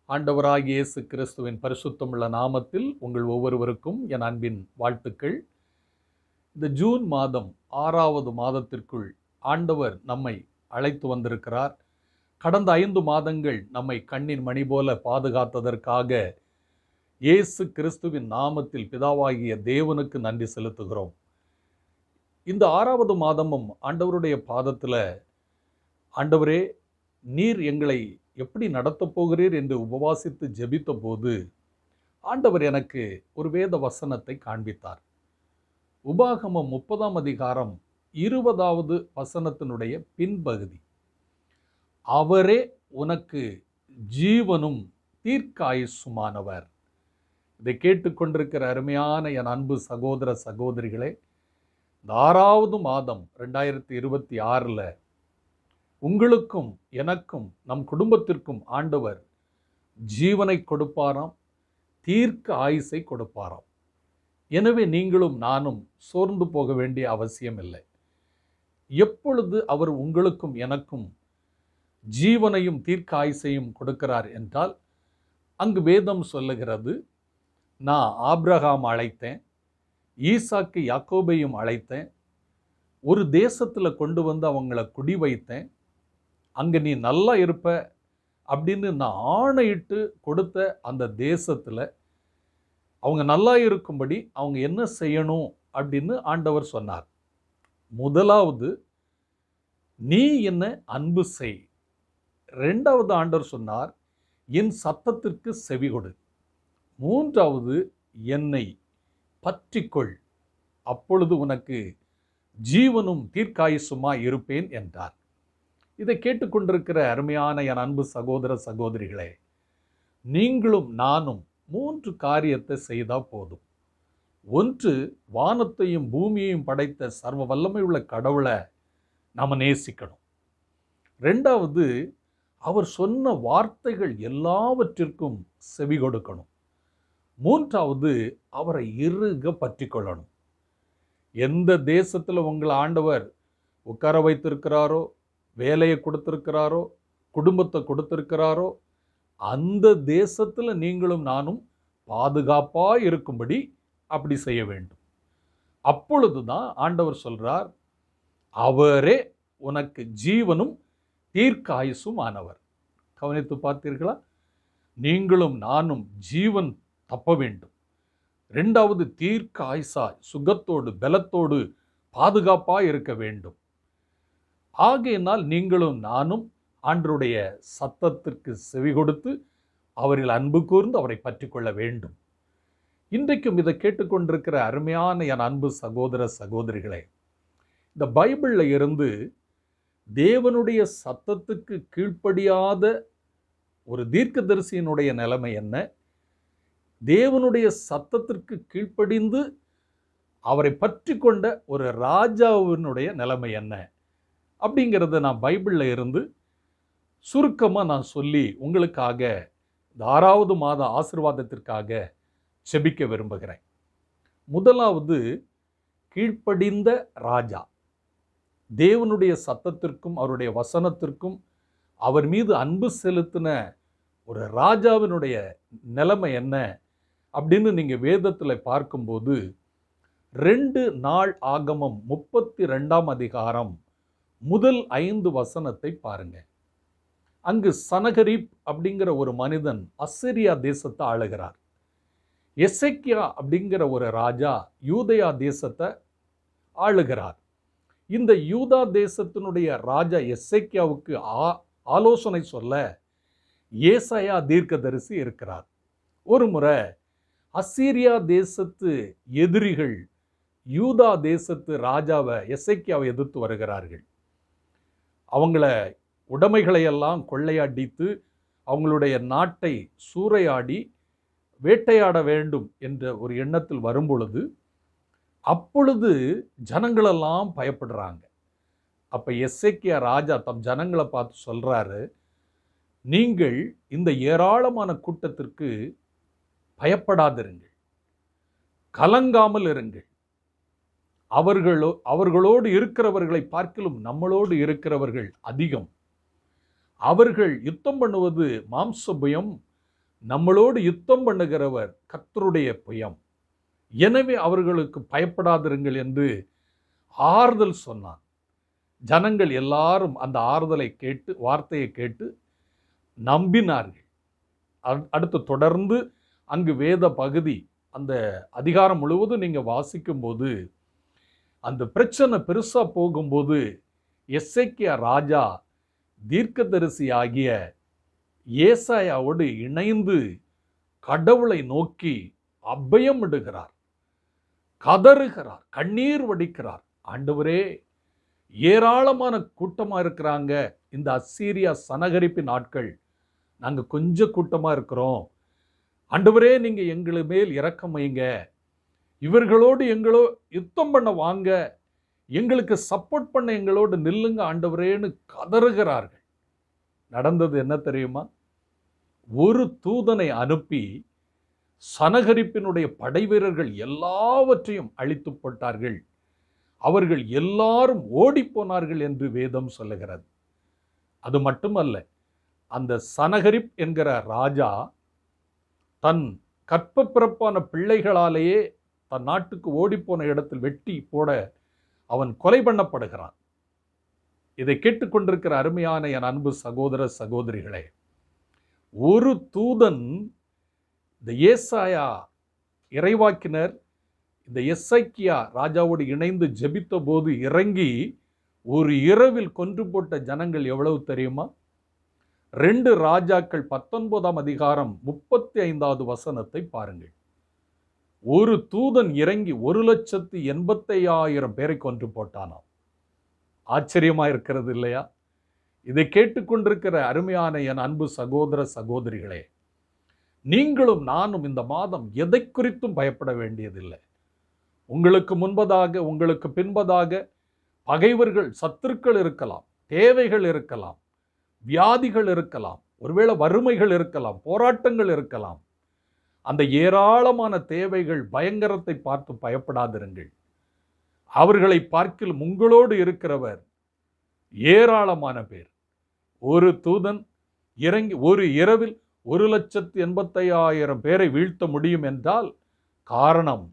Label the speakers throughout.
Speaker 1: ஆண்டவராகிய இயேசு கிறிஸ்துவின் பரிசுத்தமுள்ள நாமத்தில் உங்கள் ஒவ்வொருவருக்கும் என் அன்பின் வாழ்த்துக்கள். இந்த ஜூன் மாதம் 6வது மாதத்திற்குள் ஆண்டவர் நம்மை அழைத்து வந்திருக்கிறார். கடந்த 5 மாதங்கள் நம்மை கண்ணின் மணி போல பாதுகாத்ததற்காக இயேசு கிறிஸ்துவின் நாமத்தில் பிதாவாகிய தேவனுக்கு நன்றி செலுத்துகிறோம். இந்த 6வது மாதமும் ஆண்டவருடைய பாதத்தில், ஆண்டவரே நீர் எங்களை எப்படி நடத்தப் போகிறீர் என்று உபவாசித்து ஜெபித்த போது ஆண்டவர் எனக்கு ஒரு வேத வசனத்தை காண்பித்தார். உபாகமம் 30ஆம் அதிகாரம் 20வது வசனத்தினுடைய பின்பகுதி, அவரே உனக்கு ஜீவனும் தீர்க்காயுசுமானவர். இதை கேட்டுக்கொண்டிருக்கிற அருமையான என் அன்பு சகோதர சகோதரிகளே, இந்த 6வது மாதம் 2026 உங்களுக்கும் எனக்கும் நம் குடும்பத்திற்கும் ஆண்டவர் ஜீவனை கொடுப்பாராம், தீர்க்க ஆயுசை கொடுப்பாராம். எனவே நீங்களும் நானும் சோர்ந்து போக வேண்டிய அவசியம் இல்லை. எப்பொழுது அவர் உங்களுக்கும் எனக்கும் ஜீவனையும் தீர்க்க ஆயுசையும் கொடுக்கிறார் என்றால், அங்கு வேதம் சொல்லுகிறது, நான் ஆபிரகாம் அழைத்தேன், ஈசாக்கு யாக்கோபையும் அழைத்தேன், ஒரு தேசத்தில் கொண்டு வந்து அவங்கள குடி வைத்தேன், அங்கே நீ நல்லா இருப்ப அப்படின்னு நான் ஆணையிட்டு கொடுத்த அந்த தேசத்தில் அவங்க நல்லா இருக்கும்படி அவங்க என்ன செய்யணும் அப்படின்னு ஆண்டவர் சொன்னார். முதலாவது, நீ என்ன அன்பு செய். 2வது ஆண்டவர் சொன்னார், என் சத்தத்திற்கு செவி கொடு. 3வது, என்னை பற்றிக்கொள், அப்பொழுது உனக்கு ஜீவனும் தீர்க்காயுசுமாய் இருப்பேன் என்றார். இதை கேட்டுக்கொண்டிருக்கிற அருமையான என் அன்பு சகோதர சகோதரிகளே, நீங்களும் நானும் 3 காரியத்தை செய்தால் போதும். 1, வானத்தையும் பூமியையும் படைத்த சர்வ வல்லமை உள்ள கடவுளை நாம் நேசிக்கணும். 2வது, அவர் சொன்ன வார்த்தைகள் எல்லாவற்றிற்கும் செவி கொடுக்கணும். 3வது, அவரை இறுக பற்றி கொள்ளணும். எந்த தேசத்தில் உங்கள் ஆண்டவர் உட்கார வைத்திருக்கிறாரோ, வேலையை கொடுத்திருக்கிறாரோ, குடும்பத்தை கொடுத்திருக்கிறாரோ, அந்த தேசத்தில் நீங்களும் நானும் பாதுகாப்பாக இருக்கும்படி அப்படி செய்ய வேண்டும். அப்பொழுது தான் ஆண்டவர் சொல்றார், அவரே உனக்கு ஜீவனும் தீர்க்காயுசும் ஆனவர். கவனித்து பார்த்தீர்களா? நீங்களும் நானும் ஜீவன் தப்ப வேண்டும். 2வது, தீர்க்க ஆயுசாய் சுகத்தோடு பலத்தோடு பாதுகாப்பாக இருக்க வேண்டும். ஆகையினால் நீங்களும் நானும் ஆண்டவருடைய சத்தத்திற்கு செவி கொடுத்து அவரில் அன்பு கூர்ந்து அவரை பற்றி கொள்ள வேண்டும். இன்றைக்கும் இதை கேட்டுக்கொண்டிருக்கிற அருமையான என் அன்பு சகோதர சகோதரிகளே, இந்த பைபிளில் இருந்து தேவனுடைய சத்தத்துக்கு கீழ்ப்படியாத ஒரு தீர்க்கதரிசியினுடைய நிலைமை என்ன, தேவனுடைய சத்தத்திற்கு கீழ்ப்படிந்து அவரை பற்றி கொண்ட ஒரு ராஜாவினுடைய நிலைமை என்ன அப்படிங்கிறத நான் பைபிளில் இருந்து சுருக்கமாக நான் சொல்லி உங்களுக்காக இந்த 6வது மாத ஆசீர்வாதத்திற்காக செபிக்க விரும்புகிறேன். முதலாவது, கீழ்ப்படிந்த ராஜா. தேவனுடைய சத்தத்திற்கும் அவருடைய வசனத்திற்கும் அவர் மீது அன்பு செலுத்தின ஒரு ராஜாவினுடைய நிலைமை என்ன அப்படின்னு நீங்கள் வேதத்தில் பார்க்கும்போது 2 நாள் ஆகமம் 32ஆம் அதிகாரம் முதல் 5 வசனத்தை பாருங்க. அங்கு சனகரிப் அப்படிங்கிற ஒரு மனிதன் அசிரியா தேசத்தை ஆளுகிறார். எசேக்கியா அப்படிங்கிற ஒரு ராஜா யூதயா தேசத்தை ஆளுகிறார். இந்த யூதா தேசத்தினுடைய ராஜா எசேக்கியாவுக்கு ஆலோசனை சொல்ல ஏசாயா தீர்க்கதரிசி இருக்கிறார். ஒரு முறை அசீரியா தேசத்து எதிரிகள் யூதா தேசத்து ராஜாவை எசேக்கியாவை எதிர்த்து வருகிறார்கள். அவங்கள உடைமைகளை எல்லாம் கொள்ளையடித்து அவங்களுடைய நாட்டை சூறையாடி வேட்டையாட வேண்டும் என்ற ஒரு எண்ணத்தில் வரும்பொழுது, அப்பொழுது ஜனங்களெல்லாம் பயப்படுறாங்க. அப்போ எசேக்கியா ராஜா தம் ஜனங்களை பார்த்து சொல்கிறாரு, நீங்கள் இந்த ஏராளமான கூட்டத்திற்கு பயப்படாதிருங்கள், கலங்காமல் இருங்கள். அவர்களோடு இருக்கிறவர்களை பார்க்கிலும் நம்மளோடு இருக்கிறவர்கள் அதிகம். அவர்கள் யுத்தம் பண்ணுவது மாம்சபயம், நம்மளோடு யுத்தம் பண்ணுகிறவர் கர்த்தருடைய புயம், எனவே அவர்களுக்கு பயப்படாதிருங்கள் என்று ஆறுதல் சொன்னான். ஜனங்கள் எல்லாரும் அந்த ஆறுதலை கேட்டு, வார்த்தையை கேட்டு நம்பினார்கள். அடுத்து தொடர்ந்து அங்கு வேத பகுதி, அந்த அதிகாரம் முழுவதும் நீங்க வாசிக்கும் போது, அந்த பிரச்சனை பெருசா போகும்போது எசேக்கியா ராஜா தீர்க்கதரிசி ஆகிய ஏசாயாவோடு இணைந்து கடவுளை நோக்கி அபயம் இடுகிறார், கதறுகிறார், கண்ணீர் வடிக்கிறார். ஆண்டவரே, ஏராளமான கூட்டமா இருக்கிறாங்க, இந்த அசீரியா சனகரிப்பின் ஆட்கள், நாங்க கொஞ்சம் கூட்டமா இருக்கிறோம். ஆண்டவரே, நீங்க எங்களை மேல் இரக்கம் வைங்க, இவர்களோடு எங்களோ யுத்தம் பண்ண வாங்க, எங்களுக்கு சப்போர்ட் பண்ண எங்களோடு நில்லுங்க ஆண்டவரேன்னு கதறுகிறார்கள். நடந்தது என்ன தெரியுமா? ஒரு தூதனை அனுப்பி சனகரிப்பினுடைய படை வீரர்கள் எல்லாவற்றையும் அழித்து போட்டார்கள், அவர்கள் எல்லாரும் ஓடி போனார்கள் என்று வேதம் சொல்லுகிறது. அது மட்டுமல்ல, அந்த சனகரிப் என்கிற ராஜா தன் கற்பப்பிறப்பான பிள்ளைகளாலேயே தன் நாட்டுக்கு ஓடிப்போன இடத்தில் வெட்டி போட அவன் கொலை பண்ணப்படுகிறான். இதை கேட்டுக்கொண்டிருக்கிற அருமையான என் அன்பு சகோதர சகோதரிகளே, ஒரு தூதன், இந்த ஏசாயா இறைவாக்கினர் இந்த எசேக்கியா ராஜாவோடு இணைந்து ஜெபித்த போது இறங்கி ஒரு இரவில் கொன்று போட்ட ஜனங்கள் எவ்வளவு தெரியுமா? 2 ராஜாக்கள் 19ஆம் அதிகாரம் 35வது வசனத்தை பாருங்கள். ஒரு தூதன் இறங்கி 1,85,000 பேரை கொன்று போட்டானாம். ஆச்சரியமா இருக்கிறது இல்லையா? இதை கேட்டுக்கொண்டிருக்கிற அருமையான என் அன்பு சகோதர சகோதரிகளே, நீங்களும் நானும் இந்த மாதம் எதை குறித்தும் பயப்பட வேண்டியதில்லை. உங்களுக்கு முன்பதாக, உங்களுக்கு பின்பதாக பகைவர்கள், சத்துருக்கள் இருக்கலாம், தேவைகள் இருக்கலாம், வியாதிகள் இருக்கலாம், ஒருவேளை வறுமைகள் இருக்கலாம், போராட்டங்கள் இருக்கலாம். அந்த ஏராளமான தேவைகள், பயங்கரத்தை பார்த்து பயப்படாதிருங்கள். அவர்களை பார்க்கிலும் உங்களோடு இருக்கிறவர் ஏராளமான பேர். ஒரு தூதன் இறங்கி ஒரு இரவில் 1,85,000 பேரை வீழ்த்த முடியும் என்றால் காரணம்,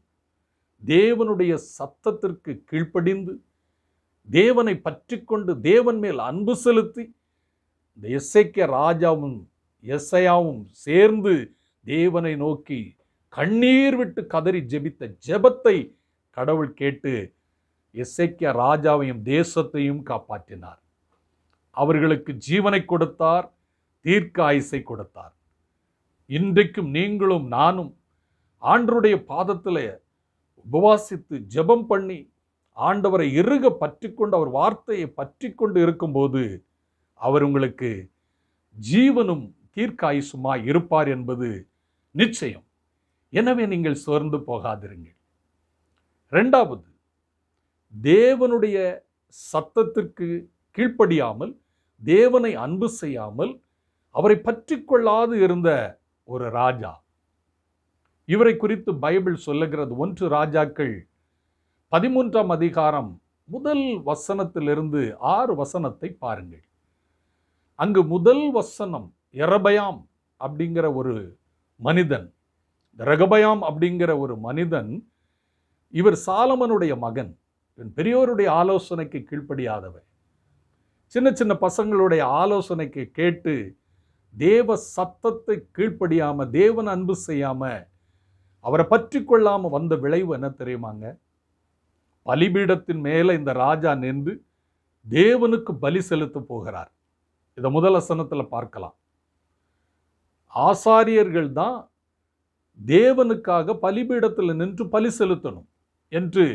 Speaker 1: தேவனுடைய சத்தத்திற்கு கீழ்ப்படிந்து, தேவனை பற்றி கொண்டு, தேவன் மேல் அன்பு செலுத்தி, இந்த எசேக்கியா ராஜாவும் எசையாவும் சேர்ந்து தேவனை நோக்கி கண்ணீர் விட்டு கதறி ஜெபித்த ஜெபத்தை கடவுள் கேட்டு எசேக்கியா ராஜாவையும் தேசத்தையும் காப்பாற்றினார். அவர்களுக்கு ஜீவனை கொடுத்தார், தீர்க்க ஆயுசை கொடுத்தார். இன்றைக்கும் நீங்களும் நானும் ஆண்டவருடைய பாதத்தில் உபவாசித்து ஜெபம் பண்ணி ஆண்டவரை இறுக பற்றி கொண்டு, அவர் வார்த்தையை பற்றி கொண்டு இருக்கும்போது அவர் உங்களுக்கு ஜீவனும் தீர்க்க ஆயுசுமாய் இருப்பார் என்பது நிச்சயம். எனவே நீங்கள் சோர்ந்து போகாதிருங்கள். 2வது, தேவனுடைய சத்தத்திற்கு கீழ்ப்படியாமல், தேவனை அன்பு செய்யாமல், அவரை பற்றி கொள்ளாது இருந்த ஒரு ராஜா. இவரை குறித்து பைபிள் சொல்லுகிறது. 1 ராஜாக்கள் 13ஆம் அதிகாரம் 1 வசனத்திலிருந்து 6 வசனத்தை பாருங்கள். அங்கு 1 வசனம், யெரொபெயாம் அப்படிங்கிற ஒரு மனிதன், ரெகொபெயாம் அப்படிங்கிற ஒரு மனிதன், இவர் சாலமனுடைய மகன், பெரியோருடைய ஆலோசனைக்கு கீழ்ப்படியாதவர், சின்ன சின்ன பசங்களுடைய ஆலோசனைக்கு கேட்டு தேவ சத்தத்தை கீழ்ப்படியாம, தேவன் அன்பு செய்யாம, அவரை பற்றி கொள்ளாம வந்த விளைவு என்ன தெரியுமாங்க? பலிபீடத்தின் மேல இந்த ராஜா நின்று தேவனுக்கு பலி செலுத்த போகிறார். இதை 1 வசனத்துல பார்க்கலாம். ஆசாரியர்கள் தான் தேவனுக்காக பலிபீடத்தில் நின்று பலி செலுத்தணும் என்று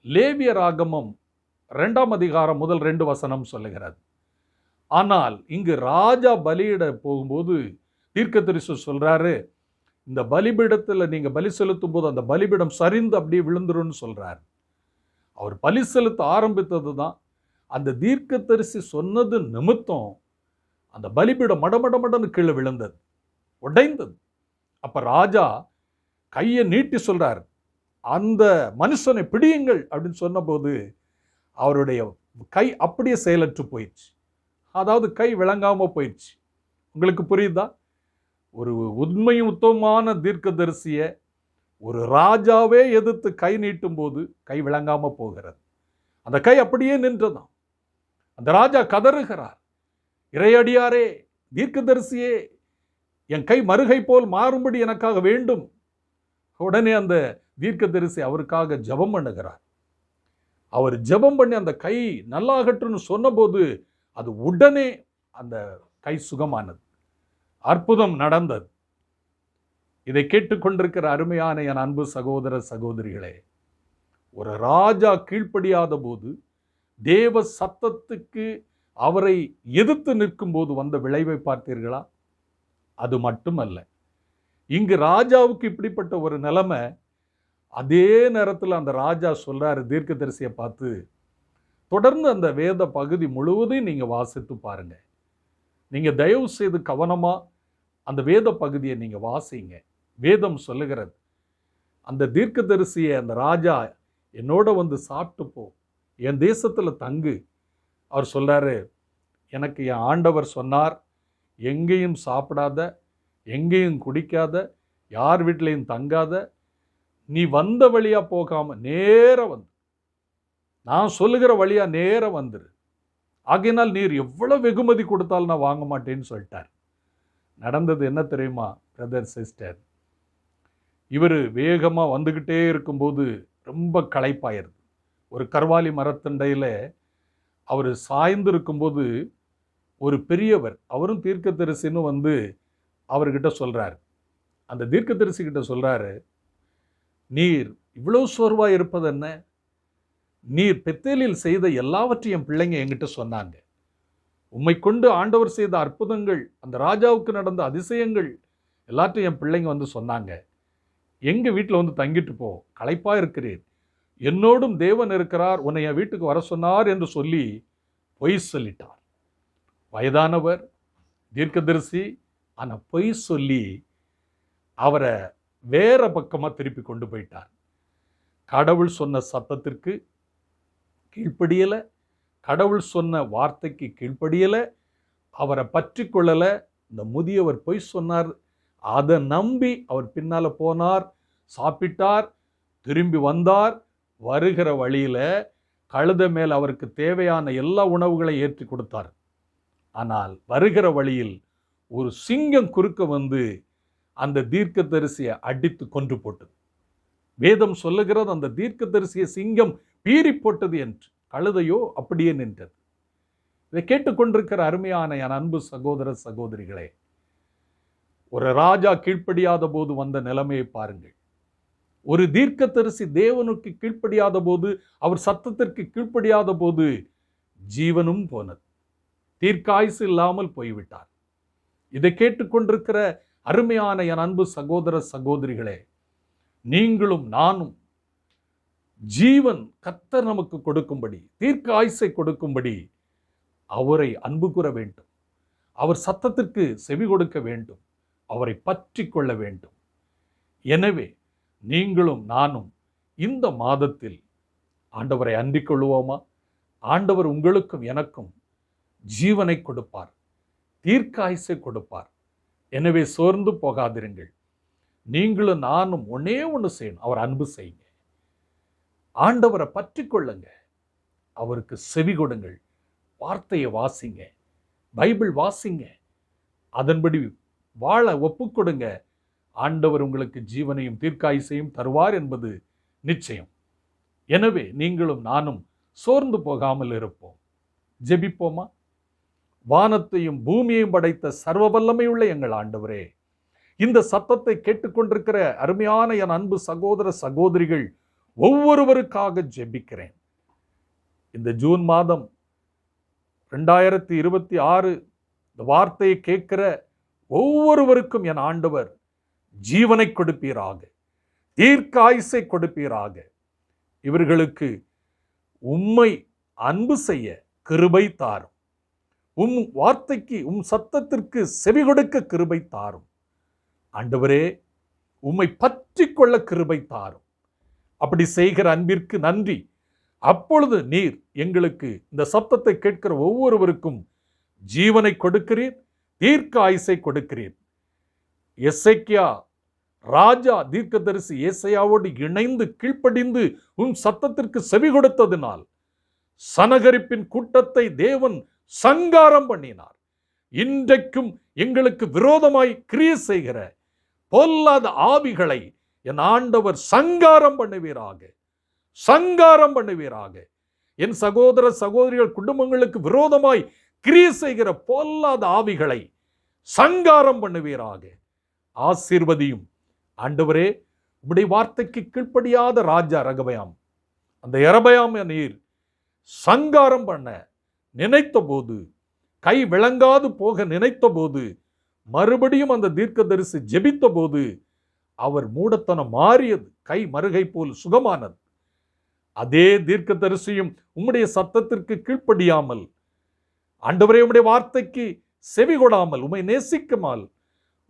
Speaker 1: லேவியராகமம் 2ஆம் அதிகாரம் 1-2 வசனம் சொல்லுகிறது. ஆனால் இங்கு ராஜா பலியிட போகும்போது தீர்க்கதரிசி சொல்றாரு, இந்த பலிபீடத்தில் நீங்க பலி செலுத்தும் போது அந்த பலிபீடம் சரிந்து அப்படியே விழுந்துருன்னு சொல்றாரு. அவர் பலி செலுத்த ஆரம்பித்தது தான், அந்த தீர்க்கதரிசி சொன்னது நிமித்தம் அந்த பலிபீடம் மடமடமடன்னு கீழே விழுந்தது, உடைந்தது. அப்ப ராஜா கையை நீட்டி சொல்றார், அந்த மனுஷனை பிடியுங்கள் அப்படின்னு சொன்னபோது அவருடைய கை அப்படியே செயலற்று போயிடுச்சு. அதாவது கை விளங்காம போயிடுச்சு. உங்களுக்கு புரியுதா? ஒரு உண்மையும் உத்தமமான தீர்க்கதரிசிய ஒரு ராஜாவே எதிர்த்து கை நீட்டும் போது கை விளங்காம போகிறது. அந்த கை அப்படியே நின்றதாம். அந்த ராஜா கதறுகிறார், இறையடியாரே, தீர்க்கதரிசியே, என் கை மறுகை போல் மாறும்படி எனக்காக வேண்டும். உடனே அந்த தீர்க்கதரிசி அவருக்காக ஜெபம் பண்ணுகிறார். அவர் ஜெபம் பண்ணி அந்த கை நல்லாகட்டும்னு சொன்னபோது அது உடனே அந்த கை சுகமானது. அற்புதம் நடந்தது. இதை கேட்டுக்கொண்டிருக்கிற அருமையான என் அன்பு சகோதர சகோதரிகளே, ஒரு ராஜா கீழ்ப்படியாத போது, தேவ சத்தத்துக்கு அவரை எதிர்த்து நிற்கும் போது வந்த விளைவை பார்த்தீர்களா? அது மட்டுமல்ல, இங்கு ராஜாவுக்கு இப்படிப்பட்ட ஒரு நிலைமை. அதே நேரத்தில் அந்த ராஜா சொல்றாரு தீர்க்கதரிசியை பார்த்து, தொடர்ந்து அந்த வேத பகுதி முழுவதையும் நீங்க வாசித்து பாருங்க. நீங்க தயவு செய்து கவனமா அந்த வேத பகுதியை நீங்க வாசிங்க. வேதம் சொல்லுகிறது, அந்த தீர்க்கதரிசியை அந்த ராஜா என்னோட வந்து சாப்பிட்டு போ, என் தேசத்துல தங்கு. அவர் சொல்றாரு, எனக்கு என் ஆண்டவர் சொன்னார், எங்கேயும் சாப்பிடாத, எங்கேயும் குடிக்காத, யார் வீட்டிலையும் தங்காத, நீ வந்த வழியா போகாம நேர வந்து, நான் சொல்லுகிற வழியா நேர வந்துரு. ஆகையினால் நீர் எவ்வளவு வெகுமதி கொடுத்தாலும் நான் வாங்க மாட்டேன்னு சொல்லிட்டார். நடந்தது என்ன தெரியுமா பிரதர் சிஸ்டர்? இவர் வேகமாக வந்துக்கிட்டே இருக்கும்போது ரொம்ப களைப்பாயிருது. ஒரு கர்வாலி மரத்தண்டையில் அவர் சாய்ந்து இருக்கும்போது ஒரு பெரியவர், அவரும் தீர்க்கதரிசின்னு வந்து அவர்கிட்ட சொல்கிறார். அந்த தீர்க்கதரிசிக்கிட்ட சொல்கிறாரு, நீர் இவ்வளோ சோர்வாக இருப்பது என்ன? நீர் பெத்தேலில் செய்த எல்லாவற்றையும் பிள்ளைங்க என்கிட்ட சொன்னாங்க. உம்மை கொண்டு ஆண்டவர் செய்த அற்புதங்கள், அந்த ராஜாவுக்கு நடந்த அதிசயங்கள் எல்லாத்தையும் என் பிள்ளைங்க வந்து சொன்னாங்க. எங்கள் வீட்டில் வந்து தங்கிட்டு போ, களைப்பாக இருக்கிறேன், என்னோடும் தேவன் இருக்கிறார், உன்னை என் வீட்டுக்கு வர சொன்னார் என்று சொல்லி பொய் சொல்லிட்டார். வயதானவர், தீர்க்கதரிசி, ஆனால் பொய் சொல்லி அவரை வேற பக்கமாக திருப்பி கொண்டு போயிட்டார். கடவுள் சொன்ன சத்தத்திற்கு கீழ்ப்படியலை, கடவுள் சொன்ன வார்த்தைக்கு கீழ்ப்படியலை, அவரை பற்றி கொள்ளலை. இந்த முதியவர் பொய் சொன்னார், அதை நம்பி அவர் பின்னால் போனார், சாப்பிட்டார், திரும்பி வந்தார். வருகிற வழியில் கழுதை மேல் அவருக்கு தேவையான எல்லா உணவுகளை ஏற்றி கொடுத்தார். ஆனால் வருகிற வழியில் ஒரு சிங்கம் குறுக்க வந்து அந்த தீர்க்கதரிசியை அடித்து கொன்று போட்டது. வேதம் சொல்லுகிறது, அந்த தீர்க்கதரிசியை சிங்கம் பீறி போட்டது என்று. கழுதையோ அப்படியே நின்றது. இதை கேட்டுக்கொண்டிருக்கிற அருமையான என் அன்பு சகோதர சகோதரிகளே, ஒரு ராஜா கீழ்ப்படியாத போது வந்த நிலைமையை பாருங்கள். ஒரு தீர்க்கதரிசி தேவனுக்கு கீழ்ப்படியாத போது, அவர் சத்தத்திற்கு கீழ்ப்படியாத போது ஜீவனும் போனது, தீர்க்காயுசு இல்லாமல் போய்விட்டார். இதை கேட்டுக்கொண்டிருக்கிற அருமையான என் அன்பு சகோதர சகோதரிகளே, நீங்களும் நானும் ஜீவன் கர்த்தர் நமக்கு கொடுக்கும்படி, தீர்க்க ஆயுசை கொடுக்கும்படி அவரை அன்பு கூற வேண்டும், அவர் சத்தத்திற்கு செவி கொடுக்க வேண்டும், அவரை பற்றி கொள்ள வேண்டும். எனவே நீங்களும் நானும் இந்த மாதத்தில் ஆண்டவரை அண்டிக் கொள்வோமா? ஆண்டவர் உங்களுக்கும் எனக்கும் ஜீவனை கொடுப்பார், தீர்க்க ஆயுசை கொடுப்பார். எனவே சோர்ந்து போகாதிருங்கள். நீங்களும் நானும் ஒன்னே ஒன்று செய்யணும், அவர் அன்பு செய்யுங்க, ஆண்டவரை பற்றி கொள்ளுங்க, அவருக்கு செவி கொடுங்கள், வார்த்தையை வாசிங்க, பைபிள் வாசிங்க, அதன்படி வாழ ஒப்புக்கொடுங்க. ஆண்டவர் உங்களுக்கு ஜீவனையும் தீர்க்காயுசையும் தருவார் என்பது நிச்சயம். எனவே நீங்களும் நானும் சோர்ந்து போகாமல் இருப்போம். ஜெபிப்போமா? வானத்தையும் பூமியையும் படைத்த சர்வ வல்லமையுள்ள எங்கள் ஆண்டவரே, இந்த சத்தத்தை கேட்டுக்கொண்டிருக்கிற அருமையான என் அன்பு சகோதர சகோதரிகள் ஒவ்வொருவருக்காக ஜெபிக்கிறேன். இந்த ஜூன் மாதம் 2026 இந்த வார்த்தையை கேட்கிற ஒவ்வொருவருக்கும் என் ஆண்டவர் ஜீவனை கொடுப்பீராக, தீர்க்க ஆயுசை கொடுப்பீராக. இவர்களுக்கு உம்மை அன்பு செய்ய கிருபை தாரும், உம் வார்த்தைக்கு உம் சத்தத்திற்கு செவி கொடுக்க கிருபை தாரும். ஆண்டவரே, உம்மை பற்றி கொள்ள கிருபை தாரும். அப்படி செய்கிற அன்பிற்கு நன்றி. அப்பொழுது நீர் எங்களுக்கு இந்த சத்தத்தை கேட்கிற ஒவ்வொருவருக்கும் ஜீவனை கொடுக்கிறீர், தீர்க்க ஆயுசை கொடுக்கிறீர். எசேக்கியா ராஜா தீர்க்கதரிசி ஏசாயாவோடு இணைந்து கீழ்ப்படிந்து உன் சத்தத்திற்கு செவி கொடுத்ததினால் சனகரிப்பின் கூட்டத்தை தேவன் சங்காரம் பண்ணினார். இன்றைக்கும் எங்களுக்கு விரோதமாய் கிரியை செய்கிற பொல்லாத ஆவிகளை என் ஆண்டவர் சங்காரம் பண்ணுவீராக, சங்காரம் பண்ணுவீராக. என் சகோதர சகோதரிகள் குடும்பங்களுக்கு விரோதமாய் கிரியை செய்கிற பொல்லாத ஆவிகளை சங்காரம் பண்ணுவீராக. ஆசீர்வதியும் ஆண்டவரே. உம்முடைய வார்த்தைக்கு கீழ்ப்படியாத ராஜா ரெகொபெயாம், அந்த யெரொபெயாம் நீர் சங்காரம் பண்ண நினைத்த போது, கை விளங்காது போக நினைத்த போது, மறுபடியும் அந்த தீர்க்கதரிசி ஜெபித்த போது அவர் மூடத்தனம் மாறியது, கை மறுகை போல் சுகமானது. அதே தீர்க்கதரிசியும் உம்முடைய சத்தத்திற்கு கீழ்ப்படியாமல், ஆண்டவரே உம்முடைய வார்த்தைக்கு செவி கொடாமல், உம்மை நேசிக்காமல்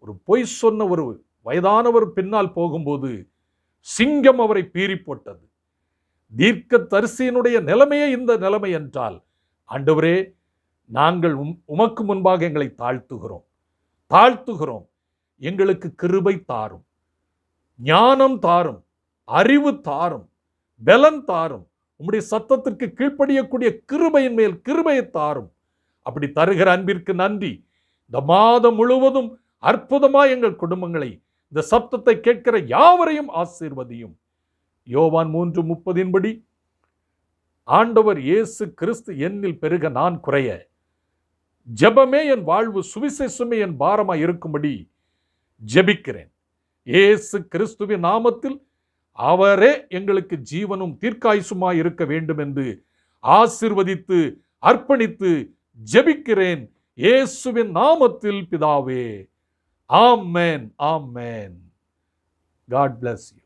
Speaker 1: ஒரு பொய் சொன்ன ஒரு வயதானவர் பின்னால் போகும்போது சிங்கம் அவரை பீறி போட்டது. தீர்க்கதரிசியினுடைய நிலைமையே இந்த நிலைமை என்றால், ஆண்டவரே நாங்கள் உமக்கு முன்பாக எங்களை தாழ்த்துகிறோம். எங்களுக்கு கிருபை தாரும், ஞானம் தாரும், அறிவு தாரும், பலன் தாரும். உம்முடைய சத்தத்திற்கு கீழ்ப்படியக்கூடிய கிருபையின் மேல் கிருபையை தாரும். அப்படி தருகிற அன்பிற்கு நன்றி. இந்த மாதம் முழுவதும் அற்புதமாய் எங்கள் குடும்பங்களை, இந்த சப்தத்தை கேட்கிற யாவரையும் ஆசீர்வதியும். யோவான் 3:30 ஆண்டவர் இயேசு கிறிஸ்து என்னில் பெருக நான் குறைய, ஜெபமே என் வாழ்வு, சுவிசேஷமே என் பாரமாய் இருக்கும்படி ஜெபிக்கிறேன். இயேசு கிறிஸ்துவின் நாமத்தில் அவரே எங்களுக்கு ஜீவனும் தீர்க்காயுசுமாய் இருக்க வேண்டும் என்று ஆசீர்வதித்து அர்ப்பணித்து ஜெபிக்கிறேன். இயேசுவின் நாமத்தில் பிதாவே. ஆமென், ஆமென். God bless you.